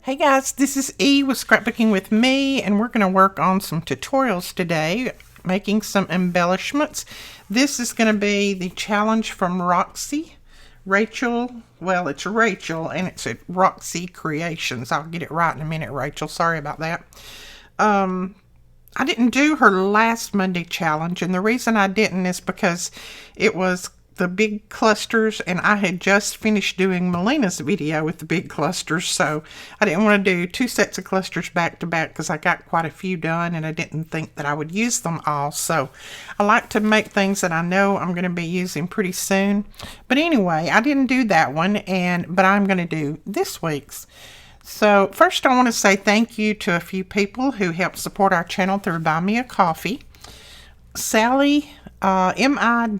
Hey guys, this is E with Scrapbooking with Me, and we're going to work on some tutorials today, making some embellishments. This is going to be the challenge from Rachel, well, it's Rachel, and it's at Roxy Creations. I'll get it right in a minute, Rachel. Sorry about that. I didn't do her last Monday challenge, and the reason I didn't is because it was the big clusters, and I had just finished doing Melina's video with the big clusters, so I didn't want to do two sets of clusters back to back because I got quite a few done and I didn't think that I would use them all. So I like to make things that I know I'm going to be using pretty soon. But anyway, I didn't do that one, but I'm going to do this week's. So first I want to say thank you to a few people who helped support our channel through Buy Me a Coffee. Sally, Midirise,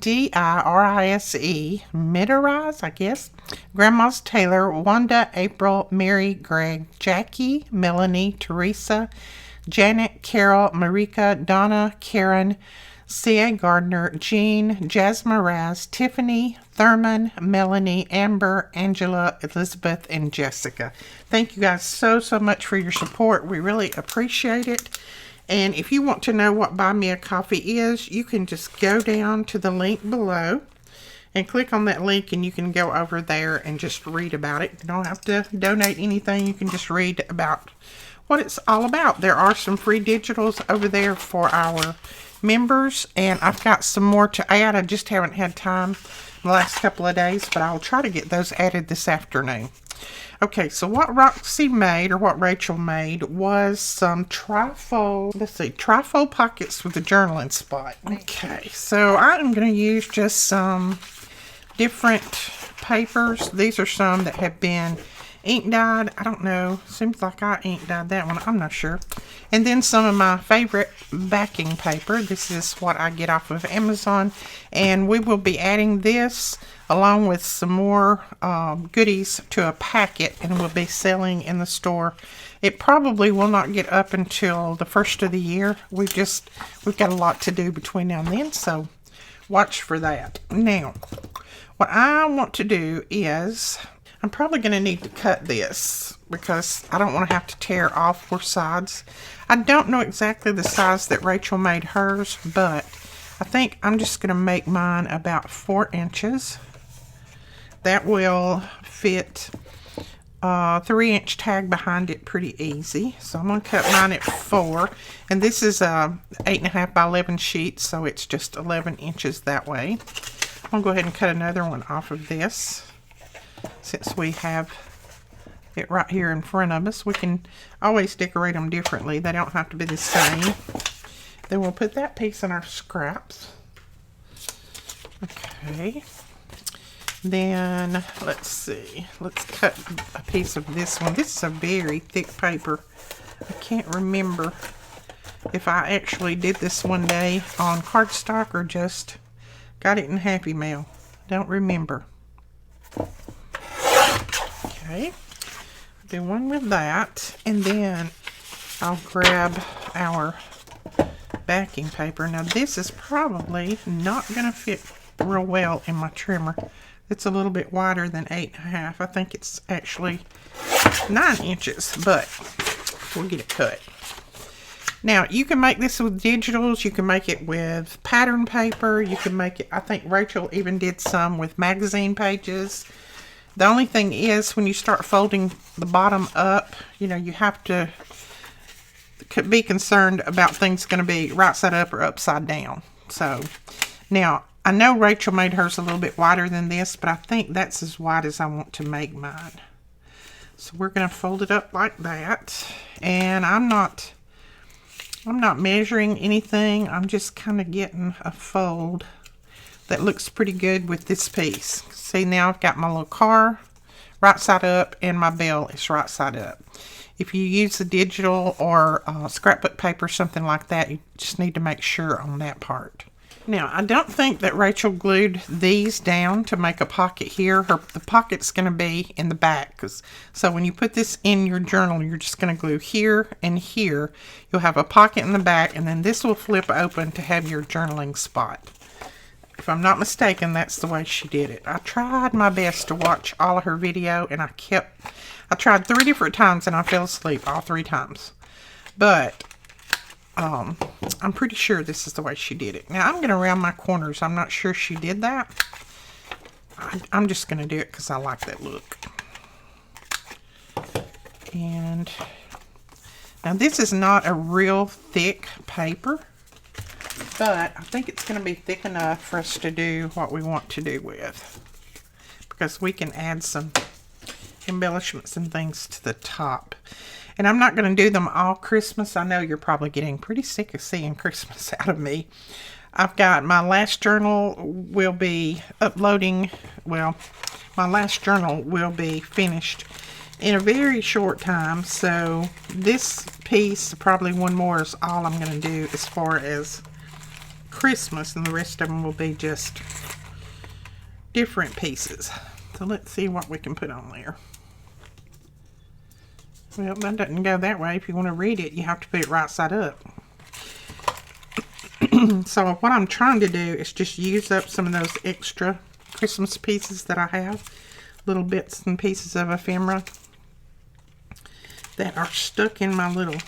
Midirise, I guess. Grandma's Taylor, Wanda, April, Mary, Greg, Jackie, Melanie, Teresa, Janet, Carol, Marika, Donna, Karen, C.A. Gardner, Jean, Jasmine Raz, Tiffany, Thurman, Melanie, Amber, Angela, Elizabeth, and Jessica. Thank you guys so much for your support. We really appreciate it. And if you want to know what Buy Me a Coffee is, you can just go down to the link below and click on that link, and you can go over there and just read about it. You don't have to donate anything. You can just read about what it's all about. There are some free digitals over there for our members, and I've got some more to add. I just haven't had time the last couple of days, but I'll try to get those added this afternoon. Okay, so what Roxy made, or what Rachel made, was some trifold, trifold pockets with a journaling spot. Okay, so I'm going to use just some different papers. These are some that have been ink dyed. I don't know, seems like I ink dyed that one, I'm not sure. And then some of my favorite backing paper. This is what I get off of Amazon, and we will be adding this along with some more goodies to a packet, and we'll be selling in the store. It probably will not get up until the first of the year. We've got a lot to do between now and then, so watch for that. Now, what I want to do is, I'm probably going to need to cut this because I don't want to have to tear all four sides. I don't know exactly the size that Rachel made hers, but I think I'm just going to make mine about 4 inches. That will fit a 3-inch tag behind it pretty easy. So I'm going to cut mine at 4. And this is a 8.5 by 11 sheet, so it's just 11 inches that way. I'm going to go ahead and cut another one off of this. Since we have it right here in front of us, we can always decorate them differently. They don't have to be the same. Then we'll put that piece in our scraps. Okay. Then, let's see. Let's cut a piece of this one. This is a very thick paper. I can't remember if I actually did this one day on cardstock or just got it in Happy Mail. Don't remember. Okay. Do one with that. And then I'll grab our backing paper. Now, this is probably not going to fit real well in my trimmer. It's a little bit wider than 8.5. I think it's actually 9 inches, but we'll get it cut. Now, you can make this with digitals. You can make it with pattern paper. You can make it, I think Rachel even did some with magazine pages. The only thing is, when you start folding the bottom up, you know, you have to be concerned about things going to be right side up or upside down. So, now, I know Rachel made hers a little bit wider than this, but I think that's as wide as I want to make mine. So we're going to fold it up like that. And I'm not measuring anything. I'm just kind of getting a fold that looks pretty good with this piece. See, now I've got my little car right side up and my bell is right side up. If you use the digital or scrapbook paper, something like that, you just need to make sure on that part. Now, I don't think that Rachel glued these down to make a pocket here. The pocket's going to be in the back. So when you put this in your journal, you're just going to glue here and here. You'll have a pocket in the back, and then this will flip open to have your journaling spot. If I'm not mistaken, that's the way she did it. I tried my best to watch all of her video, and I tried 3 different times, and I fell asleep all 3 times. But I'm pretty sure this is the way she did it. Now, I'm going to round my corners. I'm not sure she did that. I'm just going to do it because I like that look. And now this is not a real thick paper, but I think it's going to be thick enough for us to do what we want to do with, because we can add some embellishments and things to the top. And I'm not going to do them all Christmas. I know you're probably getting pretty sick of seeing Christmas out of me. I've got my last journal will be uploading. Well, my last journal will be finished in a very short time. So this piece, probably one more, is all I'm going to do as far as Christmas. And the rest of them will be just different pieces. So let's see what we can put on there. Well, that doesn't go that way. If you want to read it, you have to put it right side up. So what I'm trying to do is just use up some of those extra Christmas pieces that I have. Little bits and pieces of ephemera that are stuck in my little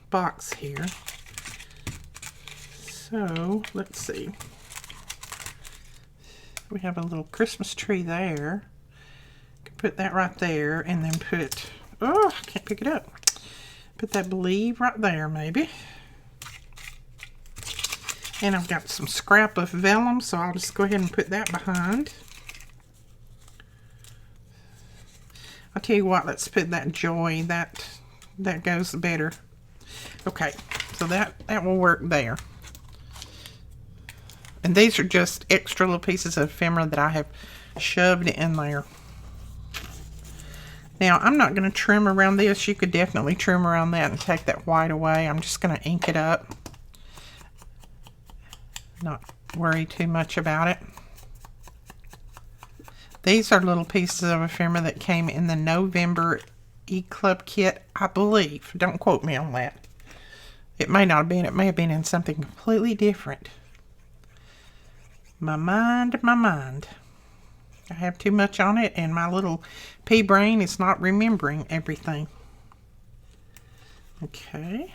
box here. So, let's see. We have a little Christmas tree there. Put that right there, and then put... Oh, I can't pick it up. Put that believe right there, maybe. And I've got some scrap of vellum, so I'll just go ahead and put that behind. I'll tell you what, let's put that joy. That goes better. Okay, so that will work there. And these are just extra little pieces of ephemera that I have shoved in there. Now, I'm not going to trim around this. You could definitely trim around that and take that white away. I'm just going to ink it up. Not worry too much about it. These are little pieces of ephemera that came in the November E-Club kit, I believe. Don't quote me on that. It may not have been. It may have been in something completely different. My mind. I have too much on it, and my little pea brain is not remembering everything. Okay.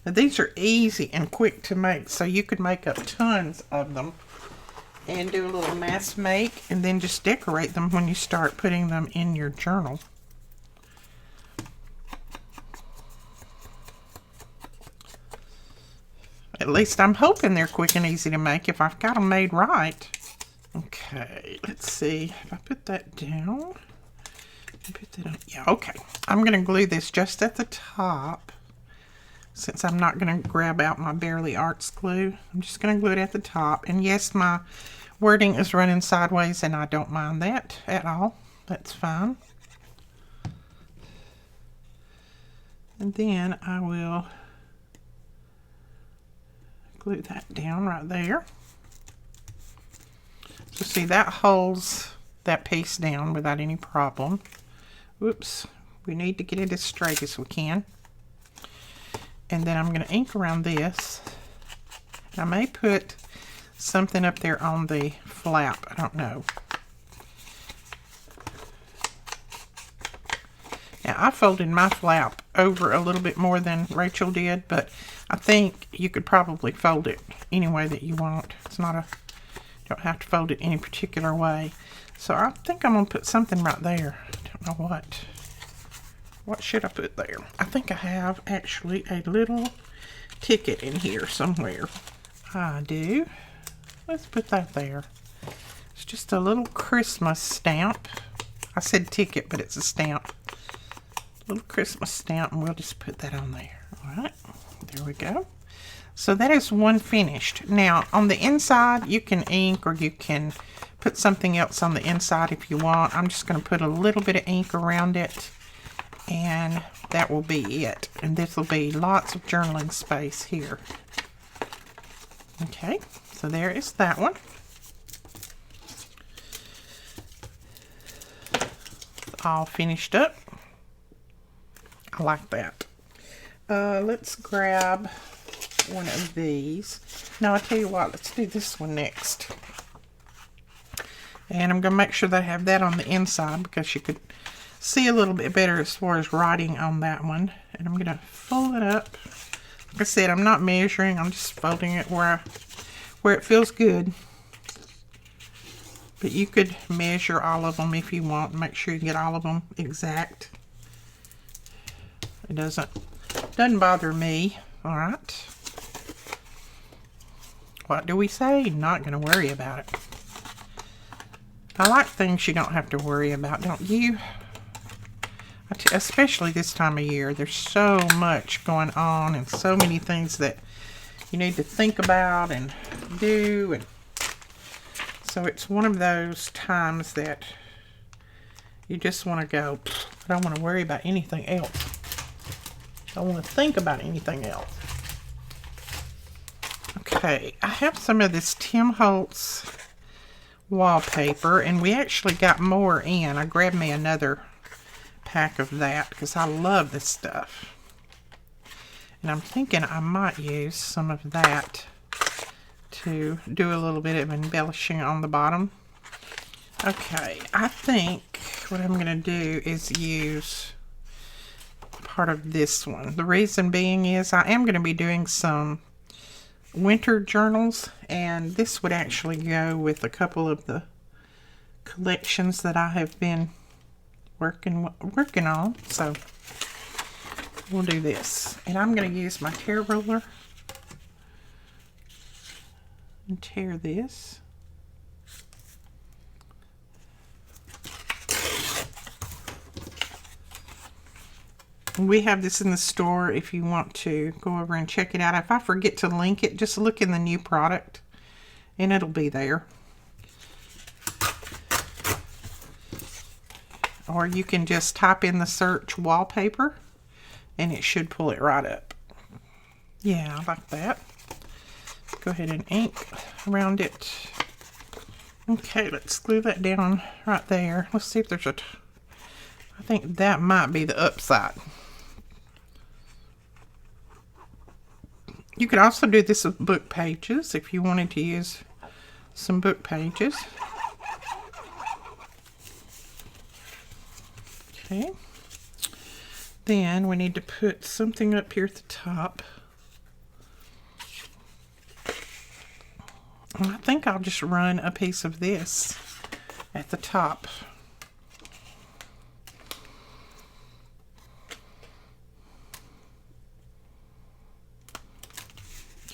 Now these are easy and quick to make, so you could make up tons of them and do a little mass make, and then just decorate them when you start putting them in your journal. At least I'm hoping they're quick and easy to make if I've got them made right. Okay, let's see. If I put that down, put that on. Yeah, okay. I'm going to glue this just at the top. Since I'm not going to grab out my Bearly Arts glue, I'm just going to glue it at the top. And yes, my wording is running sideways, and I don't mind that at all. That's fine. And then I will glue that down right there. So see, that holds that piece down without any problem. Whoops. We need to get it as straight as we can. And then I'm going to ink around this. I may put something up there on the flap. I don't know. Now, I folded my flap over a little bit more than Rachel did, but I think you could probably fold it any way that you want. It's not a, you don't have to fold it any particular way. So I think I'm going to put something right there. I don't know what. What should I put there? I think I have actually a little ticket in here somewhere. I do. Let's put that there. It's just a little Christmas stamp. I said ticket, but it's a stamp. Little Christmas stamp, and we'll just put that on there. All right, there we go. So that is one finished. Now, on the inside, you can ink or you can put something else on the inside if you want. I'm just going to put a little bit of ink around it. And that will be it. And this will be lots of journaling space here. Okay, so there is that one. All finished up. I like that. Let's grab one of these. No, I'll tell you what, let's do this one next. And I'm going to make sure that I have that on the inside because you could see a little bit better as far as writing on that one. And I'm going to fold it up. Like I said, I'm not measuring, I'm just folding it where it feels good. But you could measure all of them if you want. Make sure you get all of them exact. It doesn't bother me. All right. What do we say? Not going to worry about it. I like things you don't have to worry about, don't you? Especially this time of year. There's so much going on and so many things that you need to think about and do. And so it's one of those times that you just want to go, I don't want to worry about anything else. I don't want to think about anything else. Okay, I have some of this Tim Holtz wallpaper, and we actually got more in. I grabbed me another pack of that because I love this stuff. And I'm thinking I might use some of that to do a little bit of embellishing on the bottom. Okay, I think what I'm going to do is use part of this one. The reason being is I am going to be doing some winter journals, and this would actually go with a couple of the collections that I have been working on. So we'll do this, and I'm going to use my tear ruler and tear this. We have this in the store if you want to go over and check it out. If I forget to link it, just look in the new product and it'll be there. Or you can just type in the search wallpaper and it should pull it right up. Yeah, I like that. Go ahead and ink around it. Okay, let's glue that down right there. Let's see if there's a... I think that might be the upside. You could also do this with book pages if you wanted to use some book pages. Okay. Then we need to put something up here at the top. And I think I'll just run a piece of this at the top.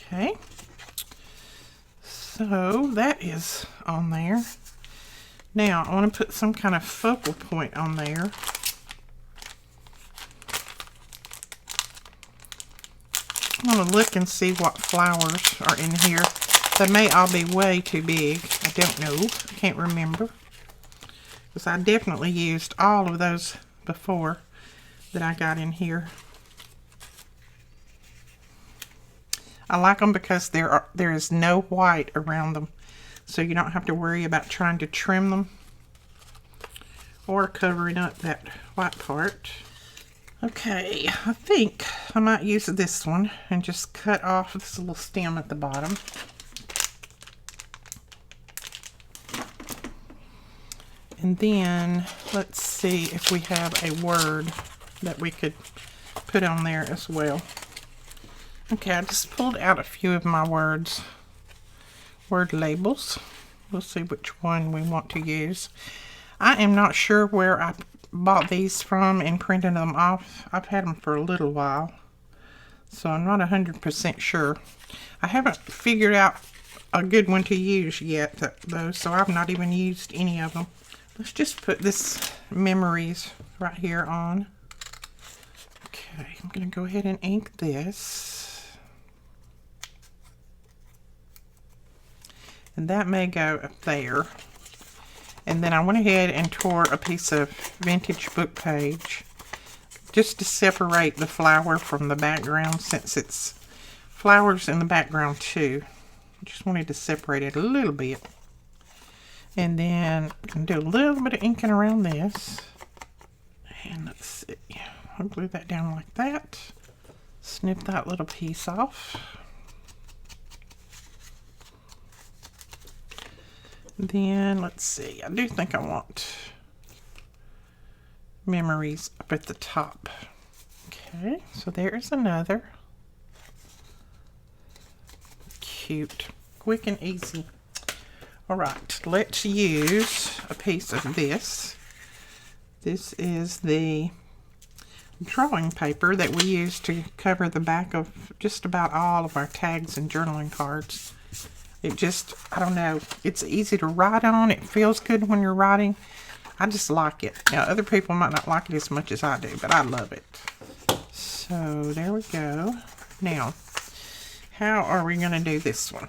Okay, so that is on there. Now I want to put some kind of focal point on there. I want to look and see what flowers are in here. They may all be way too big. I don't know. I can't remember. Because I definitely used all of those before that I got in here. I like them because there is no white around them, so you don't have to worry about trying to trim them or covering up that white part. Okay, I think I might use this one and just cut off this little stem at the bottom. And then let's see if we have a word that we could put on there as well. Okay, I just pulled out a few of my word labels. We'll see which one we want to use. I am not sure where I bought these from and printed them off. I've had them for a little while, so I'm not 100% sure. I haven't figured out a good one to use yet, though, so I've not even used any of them. Let's just put this memories right here on. Okay, I'm going to go ahead and ink this. And that may go up there. And then I went ahead and tore a piece of vintage book page just to separate the flower from the background, since it's flowers in the background too. I just wanted to separate it a little bit. And then I can do a little bit of inking around this. And let's see. I'll glue that down like that. Snip that little piece off. Then, let's see, I do think I want memories up at the top. Okay, so there's another. Cute, quick and easy. All right, let's use a piece of this. This is the drawing paper that we use to cover the back of just about all of our tags and journaling cards. It just, I don't know, it's easy to write on. It feels good when you're writing. I just like it. Now, other people might not like it as much as I do, but I love it. So, there we go. Now, how are we going to do this one?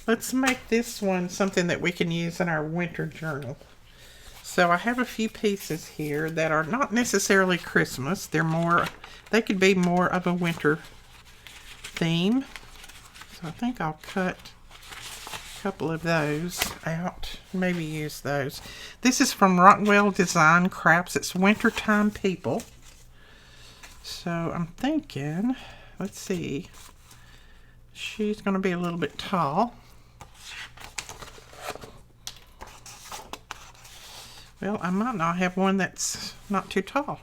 Let's make this one something that we can use in our winter journal. So I have a few pieces here that are not necessarily Christmas. They could be more of a winter theme. So I think I'll cut a couple of those out. Maybe use those. This is from Rockwell Design Crafts. It's Wintertime People. So I'm thinking, let's see. She's going to be a little bit tall. Well, I might not have one that's not too tall.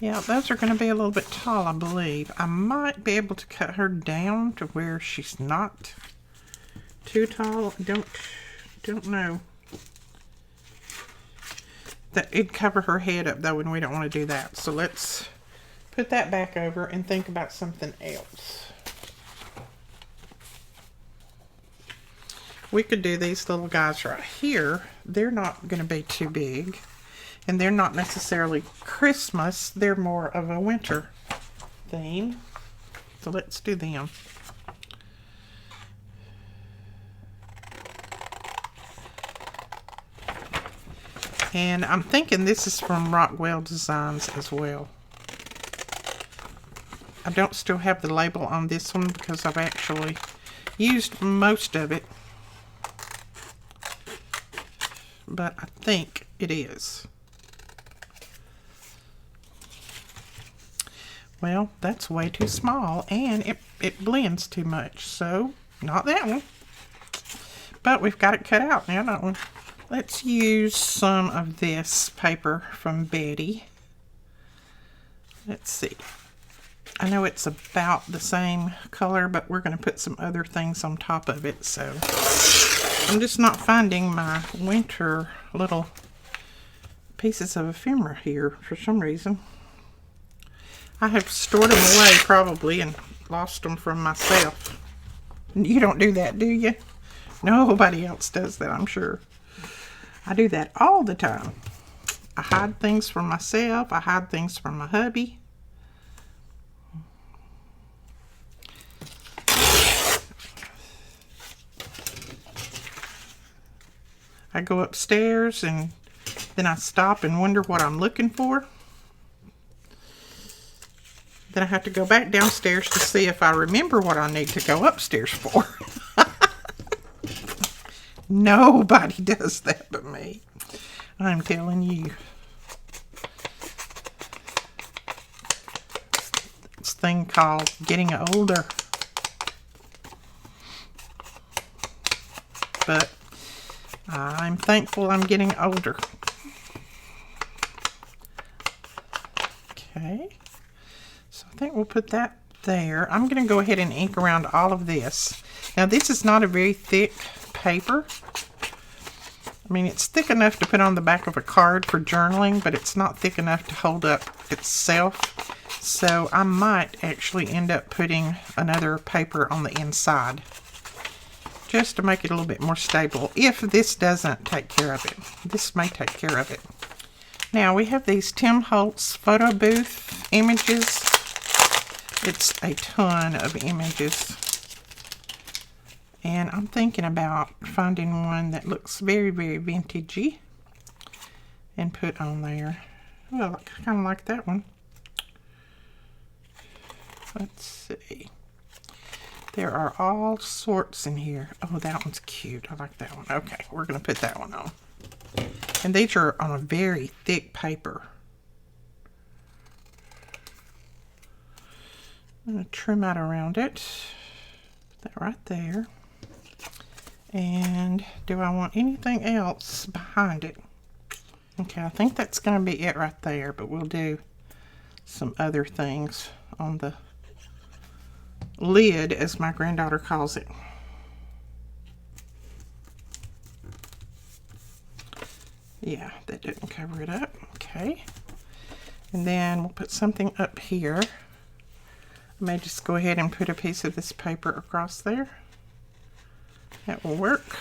Yeah, those are going to be a little bit tall, I believe. I might be able to cut her down to where she's not too tall. Don't know. That it'd cover her head up though, and we don't want to do that. So let's put that back over and think about something else. We could do these little guys right here. They're not going to be too big. And they're not necessarily Christmas. They're more of a winter theme. So let's do them. And I'm thinking this is from Rockwell Designs as well. I don't still have the label on this one because I've actually used most of it. But I think it is. Well, that's way too small, and it blends too much, so not that one. But we've got it cut out now, don't we? Let's use some of this paper from Betty. Let's see. I know it's about the same color, but we're going to put some other things on top of it, so I'm just not finding my winter little pieces of ephemera here for some reason. I have stored them away probably and lost them from myself. You don't do that, do you? Nobody else does that, I'm sure. I do that all the time. I hide things from myself. I hide things from my hubby. I go upstairs and then I stop and wonder what I'm looking for. Then I have to go back downstairs to see if I remember what I need to go upstairs for. Nobody does that but me. I'm telling you. This thing called getting older. But I'm thankful I'm getting older. Okay. So I think we'll put that there. I'm going to go ahead and ink around all of this. Now this is not a very thick paper. I mean, it's thick enough to put on the back of a card for journaling, but it's not thick enough to hold up itself. So I might actually end up putting another paper on the inside just to make it a little bit more stable, if this doesn't take care of it. This may take care of it. Now we have these Tim Holtz photo booth images. It's a ton of images. And I'm thinking about finding one that looks very, very vintagey and put on there. Well, I kind of like that one. Let's see. There are all sorts in here. Oh, that one's cute. I like that one. Okay, we're going to put that one on. And these are on a very thick paper. I'm going to trim out around it. Put that right there. And do I want anything else behind it? Okay, I think that's going to be it right there, but we'll do some other things on the lid, as my granddaughter calls it. Yeah, that didn't cover it up. Okay. And then we'll put something up here. I may just go ahead and put a piece of this paper across there. That will work.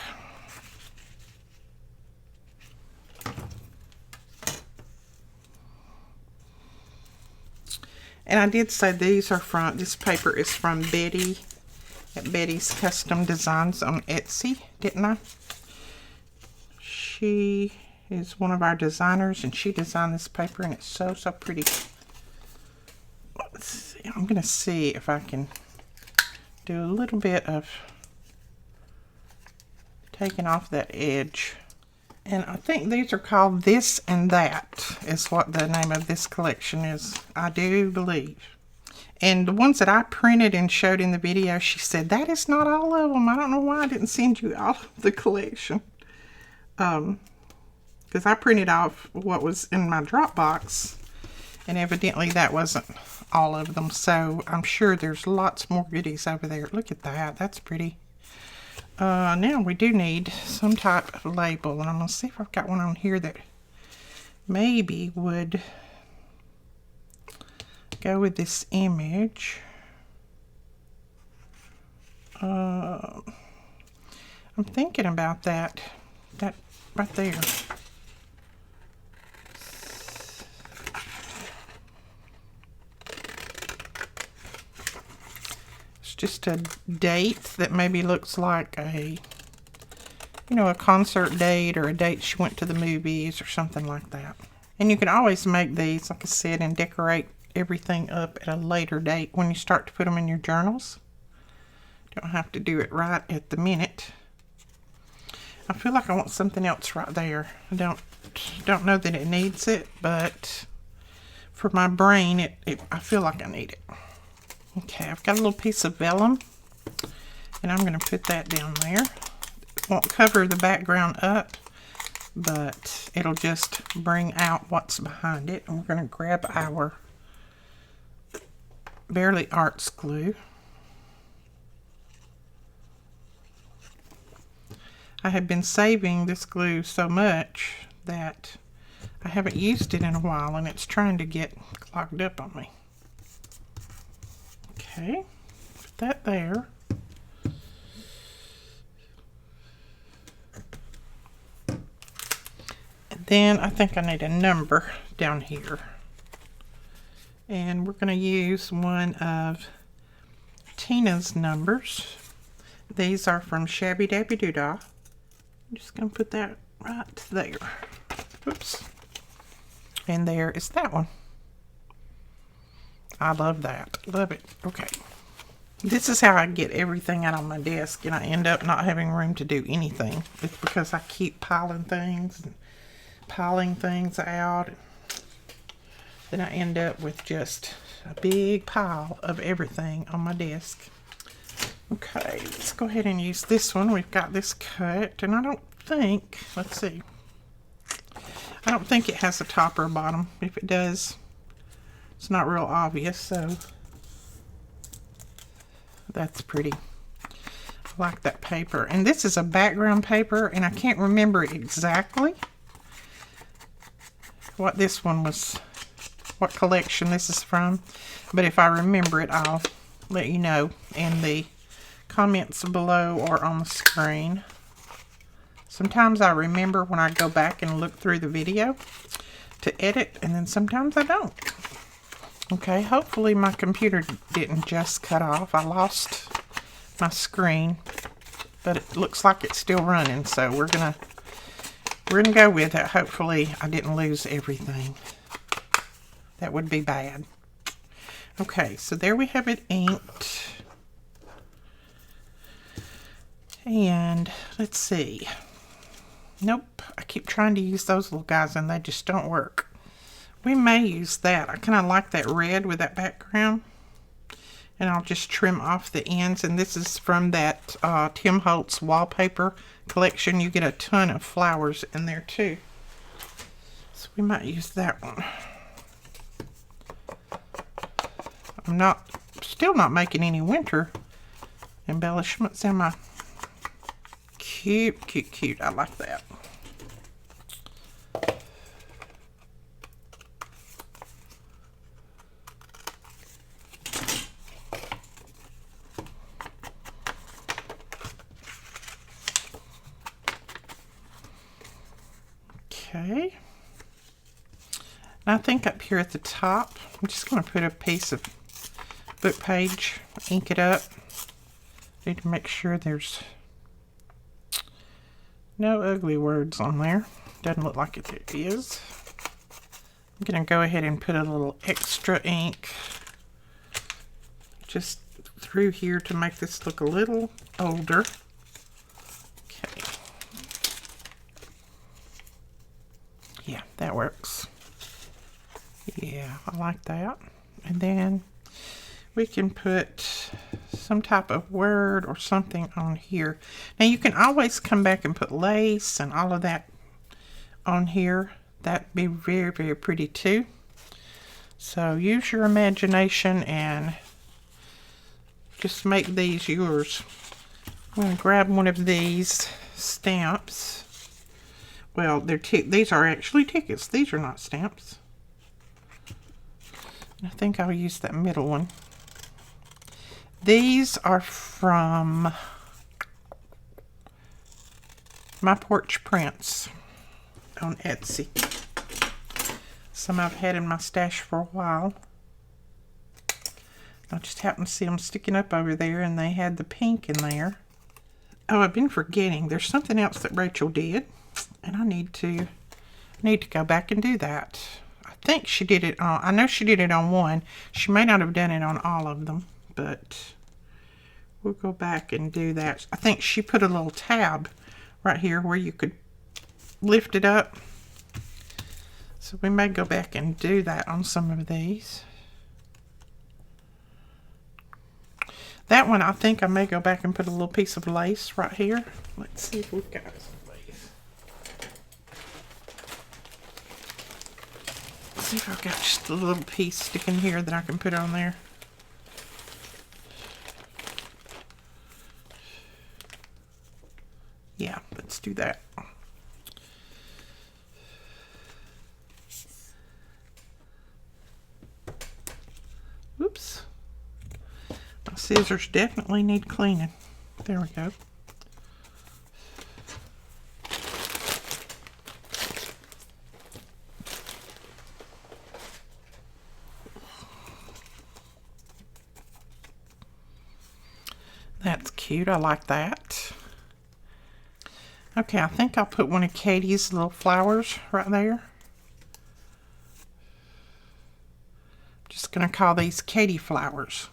And I did say these are from, this paper is from Betty at Betty's Custom Designs on Etsy, didn't I? She is one of our designers, and she designed this paper, and it's so, so pretty. Let's see. I'm going to see if I can do a little bit of taking off that edge. And I think these are called This and That is what the name of this collection is, I do believe. And the ones that I printed and showed in the video, she said, that is not all of them. I don't know why I didn't send you all of the collection. Because I printed off what was in my Dropbox, and evidently that wasn't all of them. So I'm sure there's lots more goodies over there. Look at that. That's pretty. Now we do need some type of label, and I'm going to see if I've got one on here that maybe would go with this image. I'm thinking about that right there. Just a date that maybe looks like a, you know, a concert date, or a date she went to the movies or something like that. And you can always make these, like I said, and decorate everything up at a later date when you start to put them in your journals. Don't have to do it right at the minute. I feel like I want something else right there. I don't know that it needs it, but for my brain, I feel like I need it. Okay, I've got a little piece of vellum, and I'm going to put that down there. It won't cover the background up, but it'll just bring out what's behind it. And we're going to grab our Barely Arts glue. I have been saving this glue so much that I haven't used it in a while, and it's trying to get clogged up on me. Okay, put that there. And then I think I need a number down here. And we're going to use one of Tina's numbers. These are from Shabby Dabby Doodah. I'm just going to put that right there. Oops. And there is that one. I love that. Love it. Okay. This is how I get everything out on my desk, and I end up not having room to do anything. It's because I keep piling things and piling things out. Then I end up with just a big pile of everything on my desk. Okay, let's go ahead and use this one. We've got this cut, and I don't think, let's see. I don't think it has a top or a bottom. If it does, it's not real obvious, so that's pretty. I like that paper. And this is a background paper, and I can't remember exactly what this one was, what collection this is from. But if I remember it, I'll let you know in the comments below or on the screen. Sometimes I remember when I go back and look through the video to edit, and then sometimes I don't. Okay, hopefully my computer didn't just cut off. I lost my screen, but it looks like it's still running, so we're gonna go with it. Hopefully I didn't lose everything. That would be bad. Okay, so there we have it inked. And let's see. Nope, I keep trying to use those little guys and they just don't work. We may use that. I kind of like that red with that background. And I'll just trim off the ends. And this is from that Tim Holtz wallpaper collection. You get a ton of flowers in there too. So we might use that one. I'm still not making any winter embellishments, am I? Cute, cute, cute. I like that. Okay. And I think up here at the top, I'm just going to put a piece of book page, ink it up. Need to make sure there's no ugly words on there. Doesn't look like it is. I'm going to go ahead and put a little extra ink just through here to make this look a little older. Okay. Yeah, that works. Yeah, I like that. And then we can put some type of word or something on here. Now you can always come back and put lace and all of that on here. That'd be very, very pretty too. So use your imagination and just make these yours. I'm going to grab one of these stamps. Well, these are actually tickets. These are not stamps. I think I'll use that middle one. These are from My Porch Prints on Etsy. Some I've had in my stash for a while. I just happened to see them sticking up over there, and they had the pink in there. Oh, I've been forgetting. There's something else that Rachel did, and I need to go back and do that. I think she did it on, I know she did it on one. She may not have done it on all of them, but we'll go back and do that. I think she put a little tab right here where you could lift it up. So we may go back and do that on some of these. That one, I think I may go back and put a little piece of lace right here. Let's see if we've got some lace. Let's see if I've got just a little piece sticking here that I can put on there. Yeah, let's do that. Oops. My scissors definitely need cleaning. There we go. That's cute. I like that. Okay, I think I'll put one of Katie's little flowers right there. I'm just going to call these Katie flowers.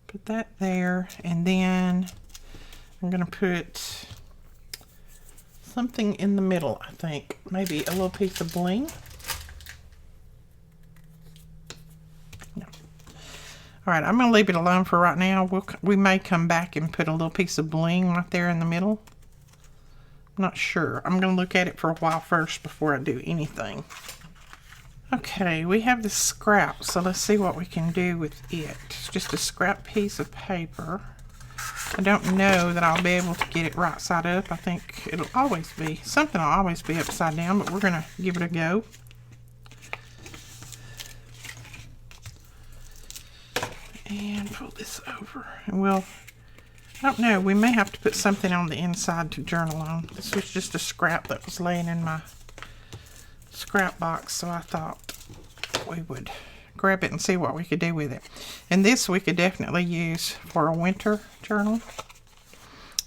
Put that there, and then I'm going to put something in the middle, I think. Maybe a little piece of bling. No. All right, I'm going to leave it alone for right now. We may come back and put a little piece of bling right there in the middle. I'm not sure. I'm going to look at it for a while first before I do anything. Okay, we have this scrap, so let's see what we can do with it. It's just a scrap piece of paper. I don't know that I'll be able to get it right side up. I think it'll always be, something will always be upside down, but we're going to give it a go. And pull this over. And we'll, I don't know, we may have to put something on the inside to journal on. This was just a scrap that was laying in my scrap box, so I thought we would grab it and see what we could do with it. And this we could definitely use for a winter journal.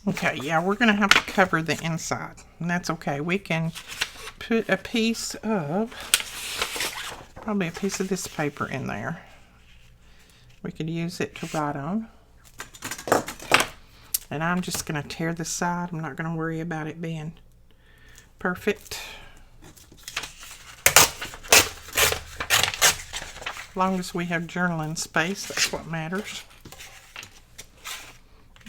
Okay, yeah, we're going to have to cover the inside, and that's okay. We can put a piece of, probably a piece of this paper in there. We could use it to write on. And I'm just going to tear this side. I'm not going to worry about it being perfect. As long as we have journaling space, that's what matters.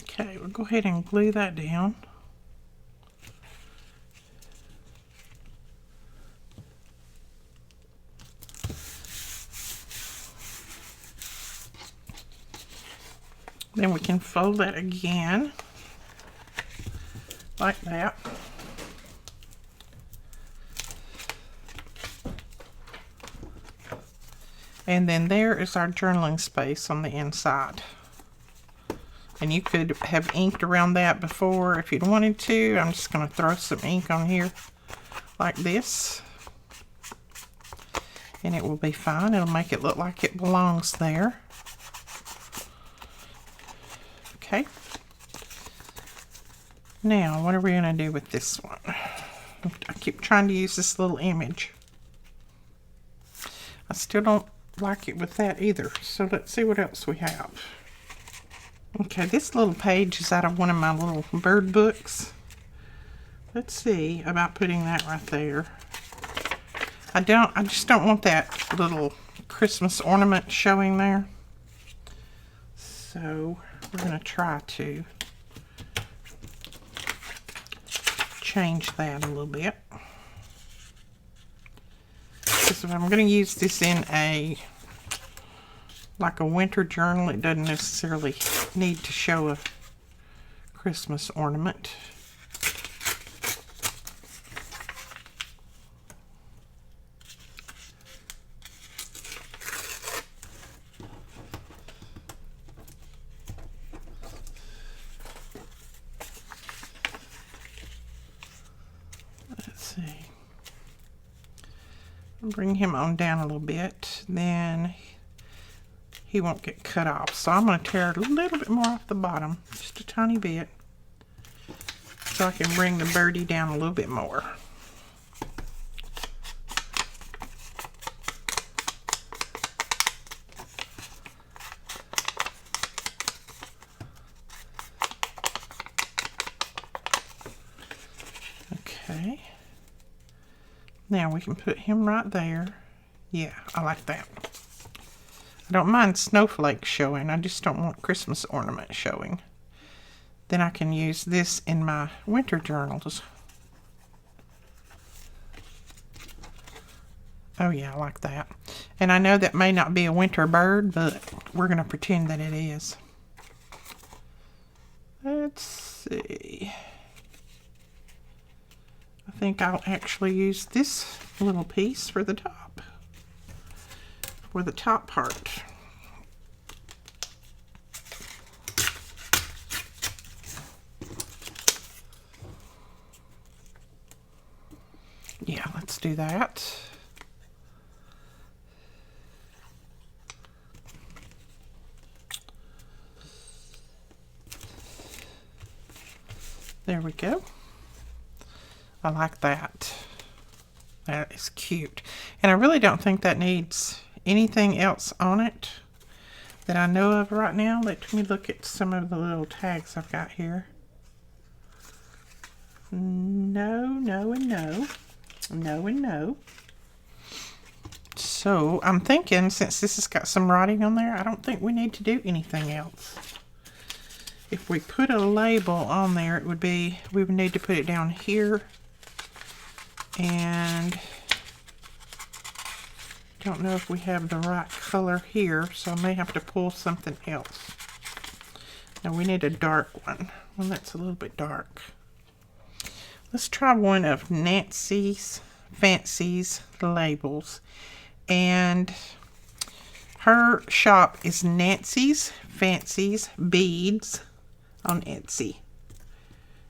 Okay, we'll go ahead and glue that down. Then we can fold that again, like that. And then there is our journaling space on the inside. And you could have inked around that before if you'd wanted to. I'm just going to throw some ink on here like this. And it will be fine. It'll make it look like it belongs there. Okay. Now, what are we going to do with this one? I keep trying to use this little image. I still don't like it with that either. So let's see what else we have. Okay, this little page is out of one of my little bird books. Let's see about putting that right there. I just don't want that little Christmas ornament showing there. So we're going to try to change that a little bit. Because if I'm going to use this in like a winter journal, it doesn't necessarily need to show a Christmas ornament. Let's see. Bring him on down a little bit, then he won't get cut off. So I'm going to tear a little bit more off the bottom, just a tiny bit, so I can bring the birdie down a little bit more. Okay. Now we can put him right there. Yeah, I like that. I don't mind snowflakes showing. I just don't want Christmas ornament showing. Then I can use this in my winter journals. Oh yeah, I like that. And I know that may not be a winter bird, but we're going to pretend that it is. Let's see. I think I'll actually use this little piece for the top. For the top part. Yeah, let's do that. There we go. I like that. That is cute. And I really don't think that needs anything else on it that I know of right now. Let me look at some of the little tags I've got here. No, no, and no. No and no. So I'm thinking, since this has got some writing on there, I don't think we need to do anything else. If we put a label on there, it would be, we would need to put it down here. And don't know if we have the right color here, so I may have to pull something else. Now we need a dark one that's a little bit dark. Let's try one of Nancy's Fancy's labels, and her shop is Nancy's Fancy's Beads on Etsy.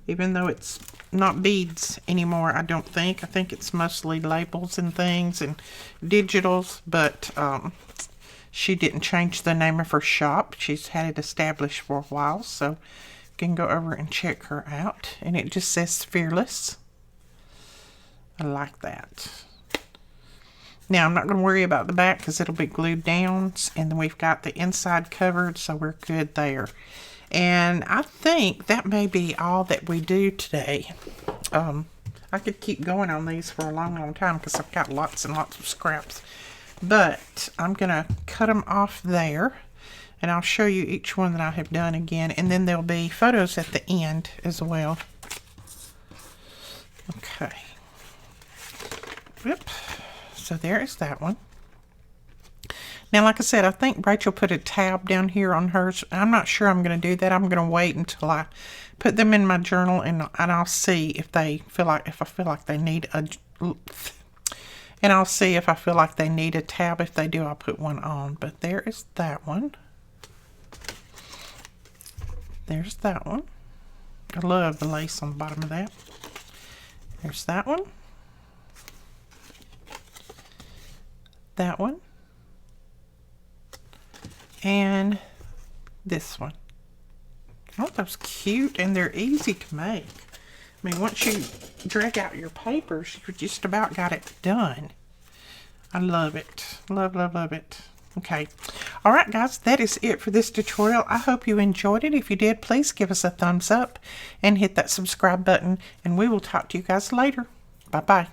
Even though it's not beads anymore, I don't think. I think it's mostly labels and things and digitals, but she didn't change the name of her shop. She's had it established for a while, so you can go over and check her out. And it just says Fearless. I like that. Now, I'm not going to worry about the back because it'll be glued down, and then we've got the inside covered, so we're good there. And I think that may be all that we do today. I could keep going on these for a long, long time because I've got lots and lots of scraps. But I'm going to cut them off there. And I'll show you each one that I have done again. And then there'll be photos at the end as well. Okay. Yep. So there is that one. Now, like I said, I think Rachel put a tab down here on hers. I'm not sure I'm going to do that. I'm going to wait until I put them in my journal, and I'll see if I feel like they need a, and I'll see if I feel like they need a tab. If they do, I'll put one on. But there is that one. There's that one. I love the lace on the bottom of that. There's that one. That one. And this one. Oh, those cute, and they're easy to make. I mean, once you drag out your papers, you just about got it done. I love it. Love, love, love it. Okay. All right, guys, that is it for this tutorial. I hope you enjoyed it. If you did, please give us a thumbs up and hit that subscribe button, and we will talk to you guys later. Bye-bye.